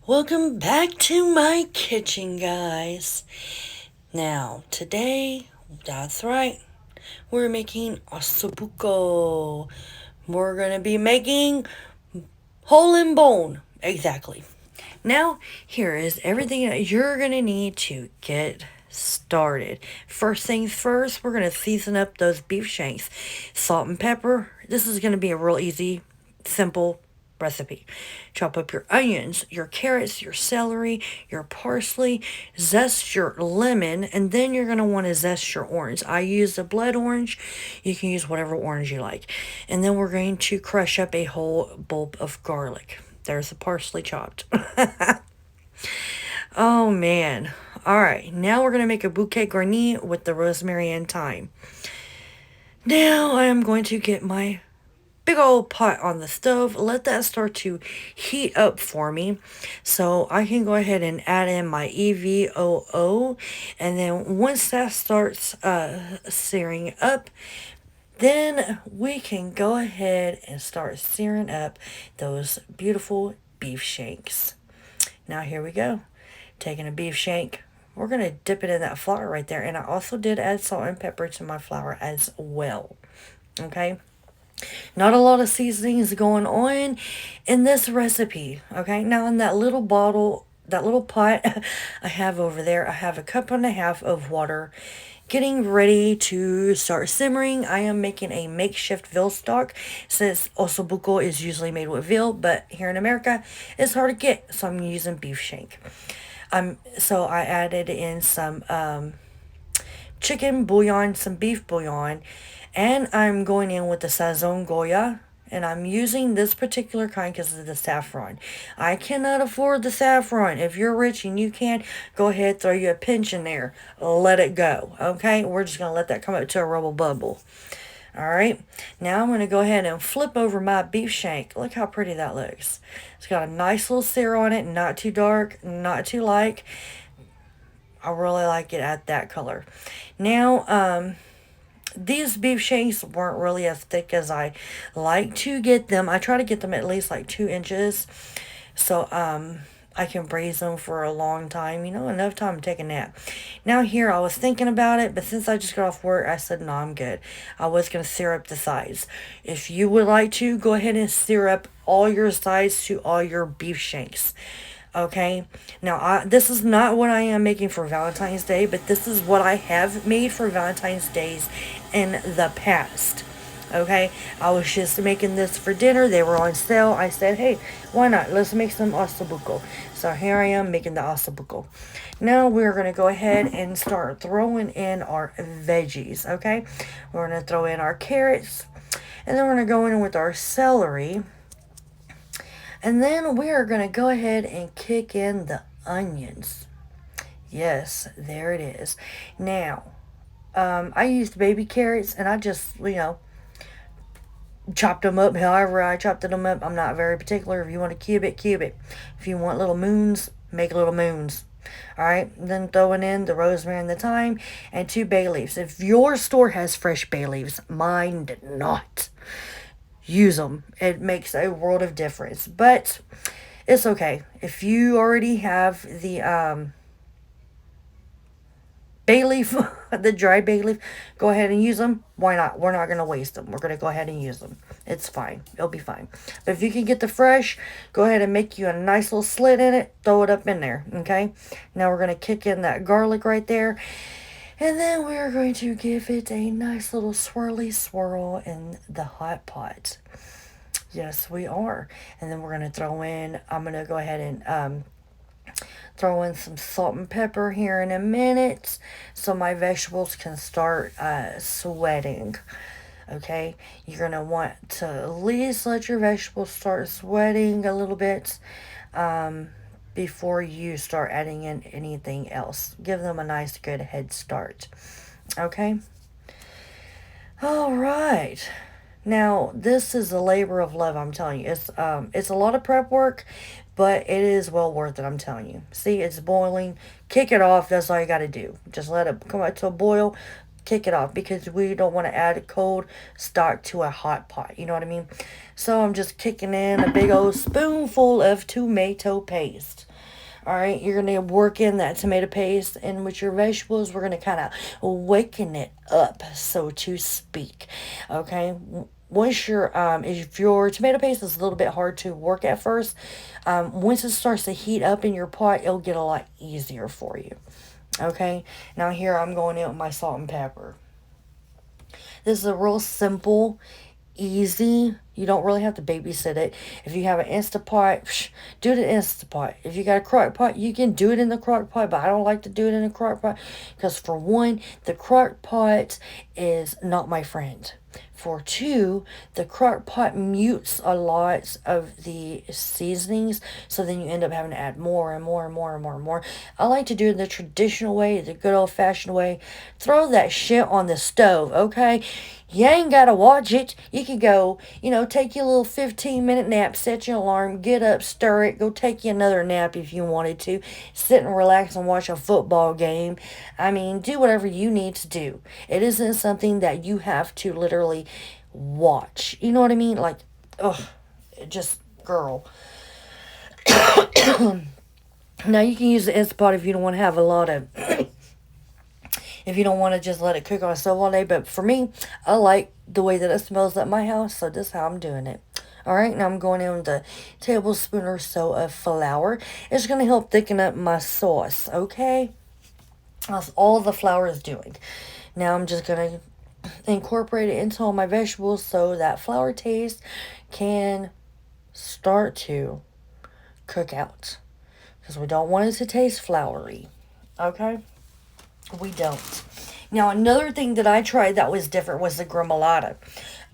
Welcome back to my kitchen, guys. Now, today, that's right, we're making ossobuco. We're gonna be making hole and bone. Exactly. Now, here is everything that you're gonna need to get started. First things first, we're gonna season up those beef shanks. Salt and pepper. This is gonna be a real easy, simple recipe. Chop up your onions, your carrots, your celery, your parsley, zest your lemon, and then you're going to want to zest your orange. I use a blood orange. You can use whatever orange you like. And then we're going to crush up a whole bulb of garlic. There's the parsley chopped. Oh man. All right, now we're going to make a bouquet garni with the rosemary and thyme. Now I am going to get my big old pot on the stove. Let that start to heat up for me, so I can go ahead and add in my evoo. And then once that starts searing up, then we can go ahead and start searing up those beautiful beef shanks. Now here we go. Taking a beef shank, we're going to dip it in that flour right there. And I also did add salt and pepper to my flour as well. Okay. Not a lot of seasonings going on in this recipe. Okay. Now in that little bottle, that little pot I have over there, I have a cup and a half of water getting ready to start simmering. I am making a makeshift veal stock since ossobuco is usually made with veal, but here in America it's hard to get, so I'm using beef shank. So I added in some chicken bouillon, some beef bouillon, and I'm going in with the sazon goya. And I'm using this particular kind because of the saffron. I cannot afford the saffron. If you're rich and you can, go ahead, throw you a pinch in there. Let it go. Okay? We're just going to let that come up to a rubble bubble. Alright? Now I'm going to go ahead and flip over my beef shank. Look how pretty that looks. It's got a nice little sear on it. Not too dark, not too light. I really like it at that color. Now, these beef shanks weren't really as thick as I like to get them. I try to get them at least like 2 inches. So, I can braise them for a long time. You know, enough time to take a nap. Now here, I was thinking about it, but since I just got off work, I said, no, I'm good. I was going to sear up the sides. If you would like to, go ahead and sear up all your sides to all your beef shanks. Okay, now this is not what I am making for Valentine's Day, but this is what I have made for Valentine's Days in the past. Okay, I was just making this for dinner. They were on sale. I said, hey, why not? Let's make some ossobuco. So here I am making the ossobuco. Now we're going to go ahead and start throwing in our veggies. Okay, we're going to throw in our carrots, and then we're going to go in with our celery. And then we are going to go ahead and kick in the onions. Yes, there it is. Now, I used baby carrots, and I just, chopped them up however I chopped them up. I'm not very particular. If you want to cube it, cube it. If you want little moons, make little moons. Alright, then throwing in the rosemary and the thyme, and 2 bay leaves. If your store has fresh bay leaves, mine did not. Use them. It makes a world of difference. But it's okay. If you already have the bay leaf, the dry bay leaf, go ahead and use them. Why not? We're not going to waste them. We're going to go ahead and use them. It's fine. It'll be fine. But if you can get the fresh, go ahead and make you a nice little slit in it. Throw it up in there. Okay? Now we're going to kick in that garlic right there. And then we're going to give it a nice little swirly swirl in the hot pot. Yes, we are. And then we're going to throw in, I'm going to go ahead and throw in some salt and pepper here in a minute so my vegetables can start sweating. Okay, you're going to want to at least let your vegetables start sweating a little bit before you start adding in anything else. Give them a nice good head start. Okay? All right. Now, this is a labor of love, I'm telling you. It's a lot of prep work, but it is well worth it, I'm telling you. See, it's boiling. Kick it off. That's all you got to do. Just let it come up to a boil. Kick it off because we don't want to add cold stock to a hot pot. You know what I mean? So I'm just kicking in a big old spoonful of tomato paste. All right, you're going to work in that tomato paste, and with your vegetables, we're going to kind of waken it up, so to speak. Okay, once if your tomato paste is a little bit hard to work at first, once it starts to heat up in your pot, it'll get a lot easier for you. Okay, now here I'm going in with my salt and pepper. This is a real simple, easy. You don't really have to babysit it. If you have an Instapot, do it in Instapot. If you got a crock pot, you can do it in the crock pot, but I don't like to do it in the crock pot because, for one, the crock pot is not my friend. For two, the crock pot mutes a lot of the seasonings, so then you end up having to add more and more and more and more and more. I like to do it the traditional way, the good old fashioned way. Throw that shit on the stove, okay? You ain't gotta watch it. You could go, take your little 15-minute nap, set your alarm, get up, stir it, go take you another nap if you wanted to, sit and relax and watch a football game. I mean, do whatever you need to do. It isn't something that you have to literally watch. You know what I mean? Like, ugh, just, girl. Now, you can use the Instapot if you don't want to have a lot of... if you don't want to just let it cook on a stove all day. But for me, I like the way that it smells at my house, so this is how I'm doing it. Alright, now I'm going in with a tablespoon or so of flour. It's going to help thicken up my sauce, okay? That's all the flour is doing. Now I'm just going to incorporate it into all my vegetables so that flour taste can start to cook out. Because we don't want it to taste floury, okay? We don't. Now, another thing that I tried that was different was the gremmolatta.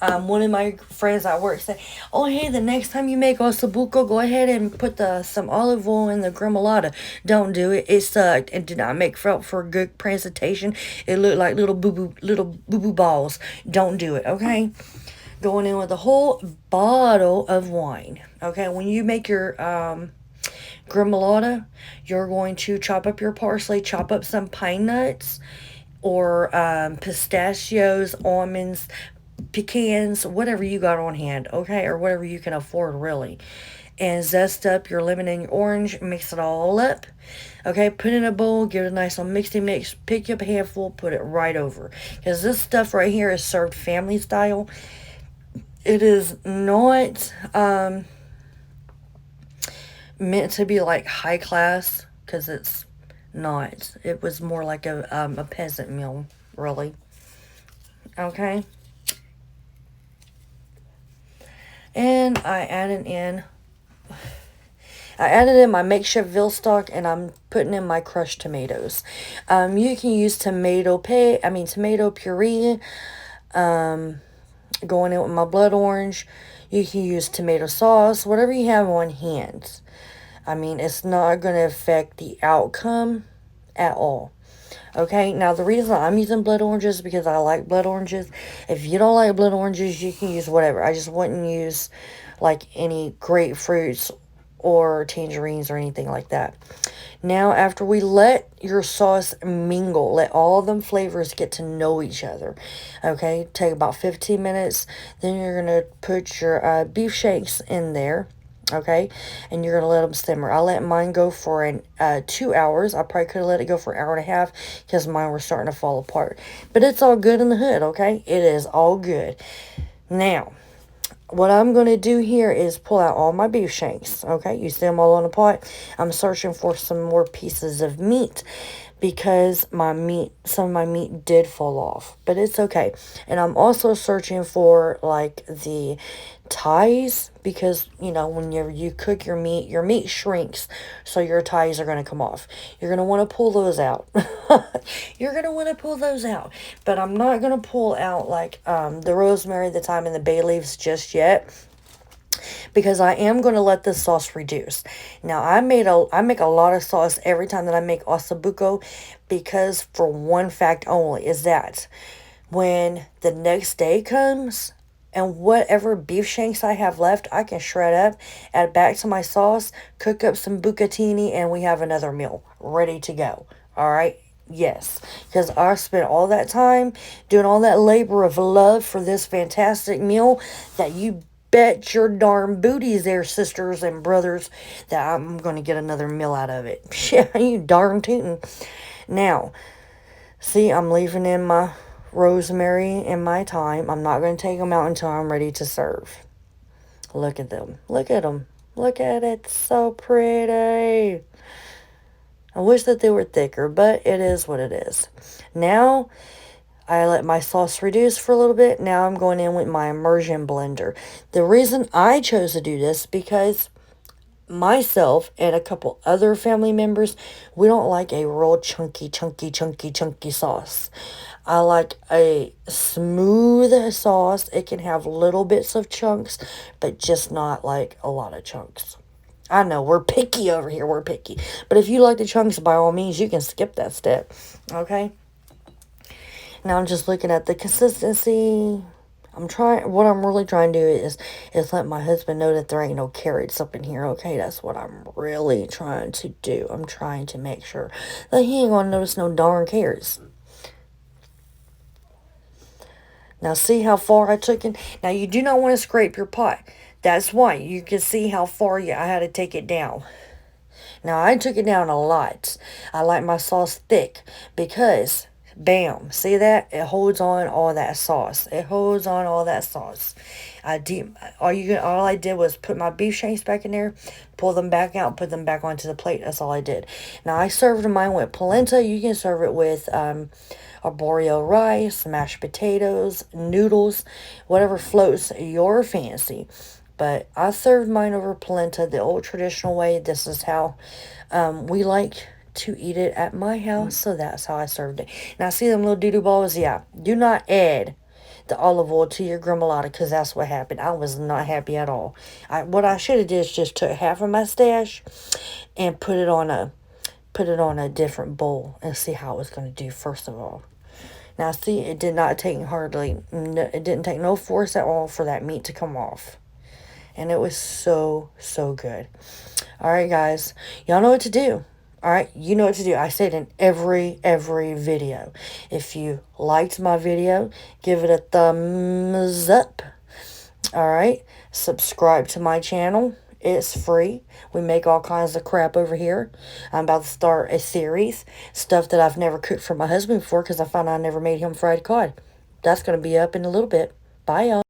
One of my friends at work said, "Oh, hey, the next time you make osso buco, go ahead and put some olive oil in the gremmolatta." Don't do it. It sucked and did not make for a good presentation. It looked like little boo-boo balls. Don't do it, okay? Going in with a whole bottle of wine. Okay, when you make your gremmolatta, you're going to chop up your parsley, chop up some pine nuts or pistachios, almonds, pecans, whatever you got on hand, okay, or whatever you can afford, really. And zest up your lemon and your orange, mix it all up, okay, put it in a bowl, give it a nice little mixy mix, pick up a handful, put it right over, because this stuff right here is served family style. It is not meant to be like high class, because it's not. It was more like a peasant meal, really. Okay. And I added in my makeshift veal stock, and I'm putting in my crushed tomatoes. You can use tomato puree. Going in with my blood orange. You can use tomato sauce, whatever you have on hand. I mean, it's not going to affect the outcome at all. Okay, now the reason I'm using blood oranges is because I like blood oranges. If you don't like blood oranges, you can use whatever. I just wouldn't use like any grapefruits or tangerines or anything like that. Now, after we let your sauce mingle, let all of them flavors get to know each other, okay? Take about 15 minutes. Then you're going to put your beef shanks in there, okay? And you're going to let them simmer. I let mine go for 2 hours. I probably could have let it go for an hour and a half because mine were starting to fall apart. But it's all good in the hood, okay? It is all good. Now, what I'm going to do here is pull out all my beef shanks, okay? You see them all on the pot. I'm searching for some more pieces of meat because some of my meat did fall off, but it's okay. And I'm also searching for like the ties, because when you cook your meat shrinks, so your ties are going to come off. You're going to want to pull those out. You're going to want to pull those out, but I'm not going to pull out like the rosemary, the thyme, and the bay leaves just yet, because I am going to let this sauce reduce. Now, I make a lot of sauce every time that I make osso buco, because for one fact only, is that when the next day comes and whatever beef shanks I have left, I can shred up, add back to my sauce, cook up some bucatini, and we have another meal ready to go. All right? Yes, because I spent all that time doing all that labor of love for this fantastic meal that you bet your darn booties there, sisters and brothers, that I'm going to get another meal out of it. Yeah, you darn tootin'. Now, see, I'm leaving in my rosemary and my thyme. I'm not going to take them out until I'm ready to serve. Look at them. Look at them. Look at it. So pretty. I wish that they were thicker, but it is what it is. Now, I let my sauce reduce for a little bit. Now I'm going in with my immersion blender. The reason I chose to do this because myself and a couple other family members, we don't like a real chunky sauce. I like a smooth sauce. It can have little bits of chunks, but just not like a lot of chunks. I know, we're picky over here. We're picky. But if you like the chunks, by all means, you can skip that step. Okay? Now I'm just looking at the consistency. What I'm really trying to do is let my husband know that there ain't no carrots up in here, okay? That's what I'm really trying to do. I'm trying to make sure that he ain't gonna notice no darn carrots. Now see how far I took it? Now you do not want to scrape your pot. That's why you can see how far I had to take it down. Now I took it down a lot. I like my sauce thick because bam, see that? It holds on all that sauce. It holds on all that sauce. All I did was put my beef shanks back in there, pull them back out, put them back onto the plate. That's all I did. Now I served mine with polenta. You can serve it with arborio rice, mashed potatoes, noodles, whatever floats your fancy. But I served mine over polenta the old traditional way. This is how we like to eat it at my house, so that's how I served it. Now, see them little doo-doo balls? Yeah. Do not add the olive oil to your gremmolatta, because that's what happened. I was not happy at all. What I should have did is just took half of my stash and put it on a different bowl and see how it was going to do, first of all. Now, see, it didn't take no force at all for that meat to come off. And it was so, so good. All right, guys. Y'all know what to do. All right, you know what to do. I say it in every video. If you liked my video, give it a thumbs up. All right, subscribe to my channel. It's free. We make all kinds of crap over here. I'm about to start a series. Stuff that I've never cooked for my husband before because I found I never made him fried cod. That's going to be up in a little bit. Bye, y'all.